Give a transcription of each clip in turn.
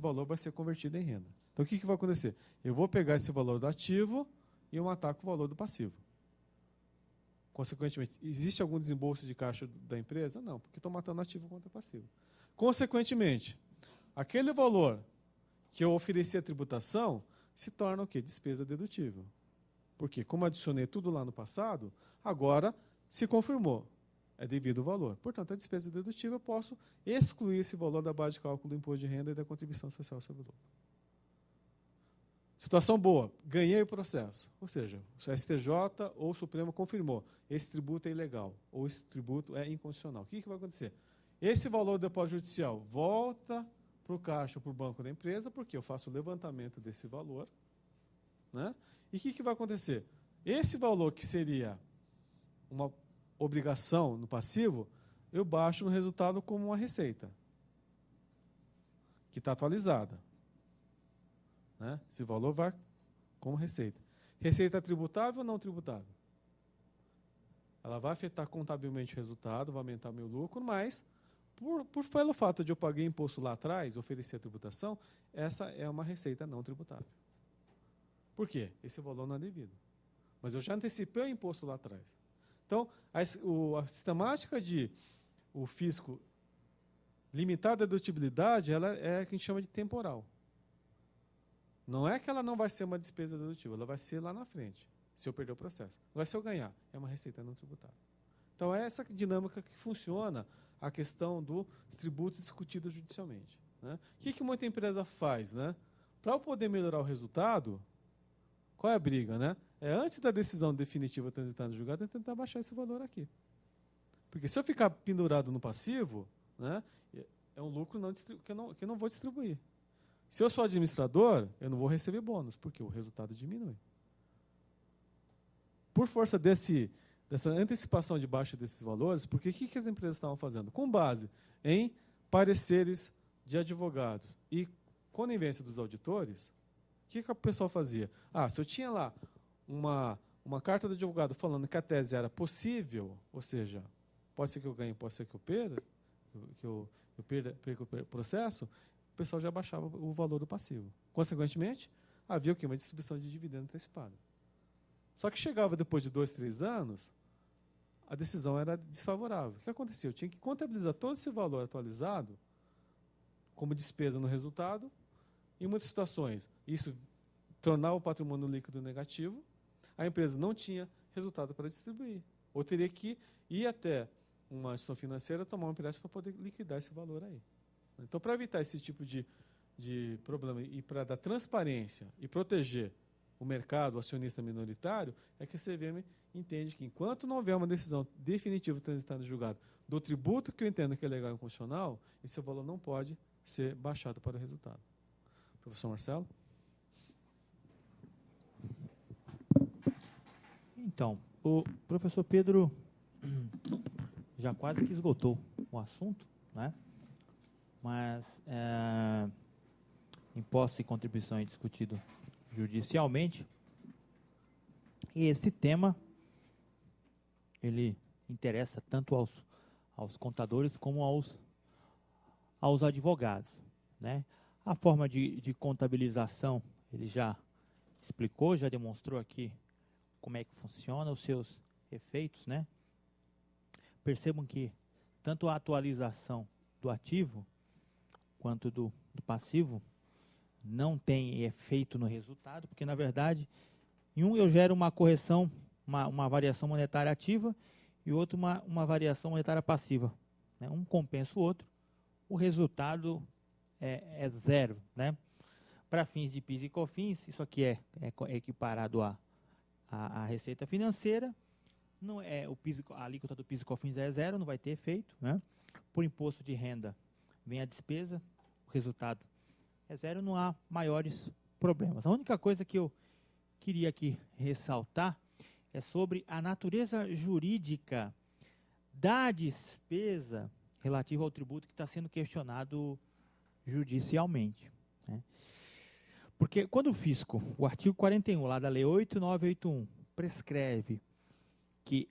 valor vai ser convertido em renda. Então, o que vai acontecer? Eu vou pegar esse valor do ativo e eu ataco o valor do passivo. Consequentemente, existe algum desembolso de caixa da empresa? Não, porque estou matando ativo contra passivo. Consequentemente, aquele valor que eu ofereci a tributação se torna o quê? Despesa dedutível. Porque, como adicionei tudo lá no passado, agora se confirmou. É devido ao valor. Portanto, a despesa dedutível eu posso excluir esse valor da base de cálculo do imposto de renda e da contribuição social sobre o lucro. Situação boa, ganhei o processo. Ou seja, o STJ ou o Supremo confirmou, esse tributo é ilegal, ou esse tributo é inconstitucional. O que vai acontecer? Esse valor do depósito judicial volta para o caixa ou para o banco da empresa, porque eu faço o levantamento desse valor. Né? E o que vai acontecer? Esse valor que seria uma obrigação no passivo, eu baixo no resultado como uma receita, que está atualizada. Né? Esse valor vai como receita. Receita tributável ou não tributável? Ela vai afetar contabilmente o resultado, vai aumentar o meu lucro, mas, pelo fato de eu pagar imposto lá atrás, oferecer a tributação, essa é uma receita não tributável. Por quê? Esse valor não é devido. Mas eu já antecipei o imposto lá atrás. Então, a sistemática de o fisco limitar a dedutibilidade, ela é o que a gente chama de temporal. Não é que ela não vai ser uma despesa dedutível, ela vai ser lá na frente, se eu perder o processo. Agora, se eu ganhar, é uma receita não tributável. Então, é essa dinâmica que funciona a questão do tributo discutido judicialmente. Né? O que muita empresa faz? Né? Para eu poder melhorar o resultado, qual é a briga? Né? É antes da decisão definitiva transitar no julgado, é tentar baixar esse valor aqui. Porque se eu ficar pendurado no passivo, né, é um lucro que eu não vou distribuir. Se eu sou administrador, eu não vou receber bônus, porque o resultado diminui. Por força dessa antecipação de baixa desses valores, porque o que as empresas estavam fazendo? Com base em pareceres de advogados e conivência dos auditores, o que o pessoal fazia? Se eu tinha lá uma carta do advogado falando que a tese era possível, ou seja, pode ser que eu ganhe, pode ser que eu perda, que eu perca o processo, o pessoal já baixava o valor do passivo. Consequentemente, havia o quê? Uma distribuição de dividendo antecipada. Só que chegava depois de 2, 3 anos, a decisão era desfavorável. O que acontecia? Eu tinha que contabilizar todo esse valor atualizado como despesa no resultado. Em muitas situações, isso tornava o patrimônio líquido negativo, a empresa não tinha resultado para distribuir. Ou teria que ir até uma instituição financeira tomar um empréstimo para poder liquidar esse valor aí. Então, para evitar esse tipo de problema e para dar transparência e proteger o mercado, o acionista minoritário, é que a CVM entende que enquanto não houver uma decisão definitiva transitada no julgado do tributo que eu entendo que é legal e inconstitucional, esse valor não pode ser baixado para o resultado. Professor Marcelo? Então, o professor Pedro já quase que esgotou o assunto, né? Mas impostos e contribuições discutido judicialmente. E esse tema, ele interessa tanto aos contadores como aos advogados, né? A forma de contabilização, ele já explicou, já demonstrou aqui como é que funciona, os seus efeitos, né? Percebam que tanto a atualização do ativo quanto do passivo não tem efeito no resultado, porque, na verdade, em um eu gero uma correção, uma variação monetária ativa, e outro uma variação monetária passiva. Né? Um compensa o outro, o resultado é zero. Né? Para fins de PIS e COFINS, isso aqui é equiparado à receita financeira, não é, a alíquota do PIS e COFINS é zero, não vai ter efeito. Né? Por imposto de renda vem a despesa, o resultado é zero, não há maiores problemas. A única coisa que eu queria aqui ressaltar é sobre a natureza jurídica da despesa relativa ao tributo que está sendo questionado judicialmente. Né? Porque quando o fisco, o artigo 41 lá da Lei 8.981, prescreve que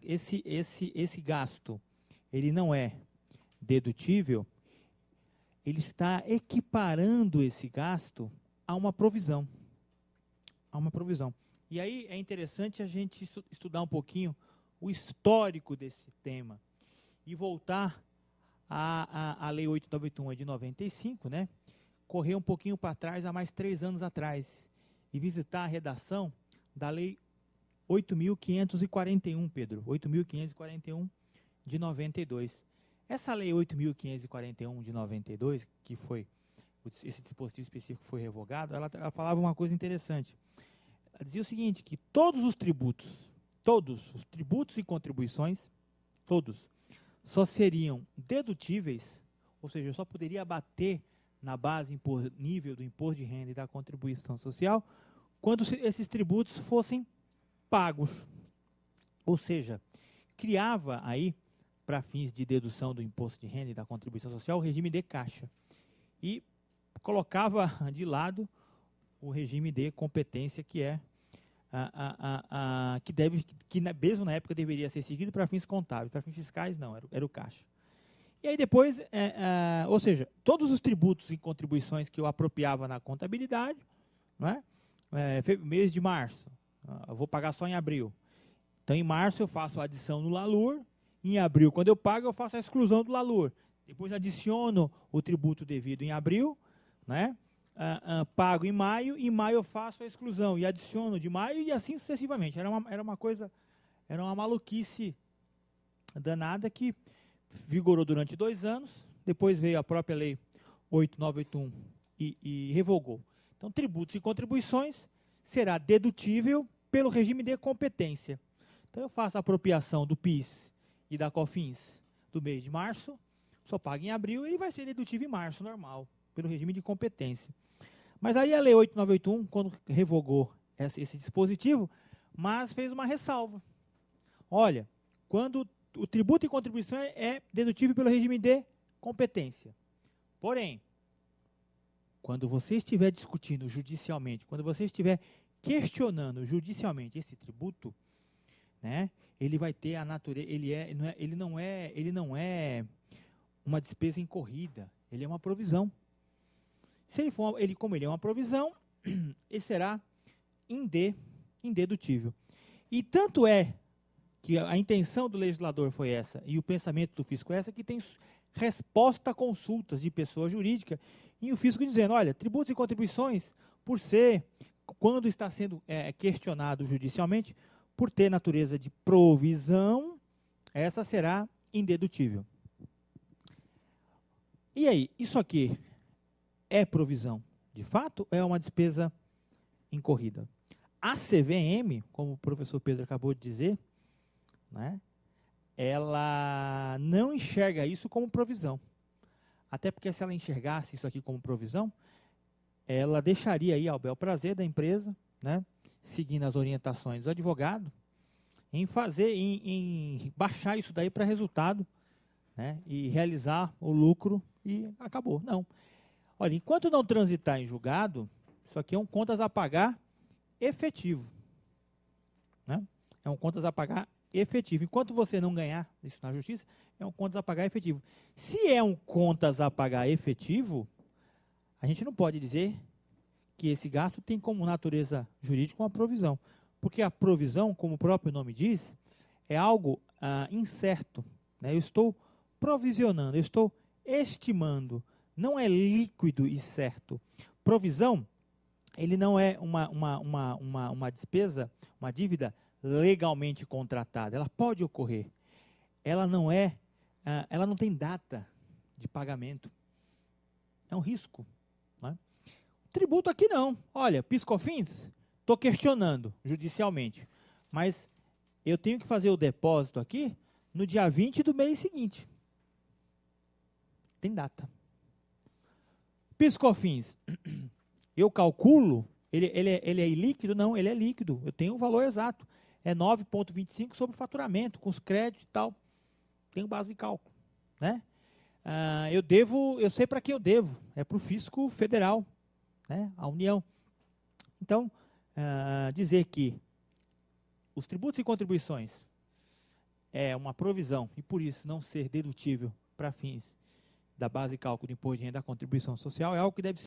esse gasto ele não é dedutível, ele está equiparando esse gasto a uma provisão. A uma provisão. E aí é interessante a gente estudar um pouquinho o histórico desse tema e voltar à Lei 891 é de 95, né? Correr um pouquinho para trás, há mais 3 anos atrás, e visitar a redação da Lei 8.541, Pedro, 8.541 de 92. Essa Lei 8.541 de 92, que foi, esse dispositivo específico foi revogado, ela falava uma coisa interessante. Ela dizia o seguinte, que todos os tributos e contribuições, todos, só seriam dedutíveis, ou seja, eu só poderia abater na base nível do imposto de renda e da contribuição social, quando esses tributos fossem pagos. Ou seja, criava aí, para fins de dedução do imposto de renda e da contribuição social, o regime de caixa. E colocava de lado o regime de competência, que é que mesmo na época deveria ser seguido para fins contábeis, para fins fiscais não, era o caixa. E aí depois, ou seja, todos os tributos e contribuições que eu apropriava na contabilidade, não é? Mês de março, eu vou pagar só em abril. Então em março eu faço a adição no LALUR, em abril, quando eu pago, eu faço a exclusão do LALUR. Depois adiciono o tributo devido em abril, né? Pago em maio eu faço a exclusão e adiciono de maio e assim sucessivamente. Era uma coisa, era uma maluquice danada que vigorou durante 2 anos, depois veio a própria Lei 8.981 e revogou. Então, tributos e contribuições será dedutível pelo regime de competência. Então, eu faço a apropriação do PIS e da COFINS do mês de março, só paga em abril, ele vai ser dedutível em março, normal, pelo regime de competência. Mas aí a Lei 8.981, quando revogou esse dispositivo, mas fez uma ressalva. Olha, quando o tributo e contribuição é dedutível pelo regime de competência. Porém, quando você estiver discutindo judicialmente, quando você estiver questionando judicialmente esse tributo, né, ele vai ter a natureza, ele não é uma despesa incorrida, ele é uma provisão. Se como ele é uma provisão, ele será indedutível. E tanto é que a intenção do legislador foi essa, e o pensamento do fisco é essa, que tem resposta a consultas de pessoa jurídica, e o fisco dizendo, olha, tributos e contribuições, quando está sendo questionado judicialmente, por ter natureza de provisão, essa será indedutível. E aí, isso aqui é provisão de fato ou é uma despesa incorrida? A CVM, como o professor Pedro acabou de dizer, né, ela não enxerga isso como provisão. Até porque se ela enxergasse isso aqui como provisão, ela deixaria aí ao bel prazer da empresa, né, seguindo as orientações do advogado, em baixar isso daí para resultado, né, e realizar o lucro e acabou. Não. Olha, enquanto não transitar em julgado, isso aqui é um contas a pagar efetivo. Né? É um contas a pagar efetivo. Enquanto você não ganhar isso na justiça, é um contas a pagar efetivo. Se é um contas a pagar efetivo, a gente não pode dizer que esse gasto tem como natureza jurídica uma provisão. Porque a provisão, como o próprio nome diz, é algo incerto. Né? Eu estou provisionando, eu estou estimando. Não é líquido e certo. Provisão, ele não é uma despesa, uma dívida legalmente contratada. Ela pode ocorrer. Ela não tem data de pagamento. É um risco. Né? Tributo aqui não. Olha, PIS/COFINS, estou questionando judicialmente, mas eu tenho que fazer o depósito aqui no dia 20 do mês seguinte. Tem data. PIS/COFINS, eu calculo, ele é ilíquido? Não, ele é líquido. Eu tenho o valor exato. É 9,25 sobre o faturamento, com os créditos e tal. Tenho base de cálculo. Né? Eu sei para quem eu devo. É para o fisco federal, né? A União. Então, dizer que os tributos e contribuições é uma provisão e por isso não ser dedutível para fins da base de cálculo do imposto de renda da contribuição social é algo que deve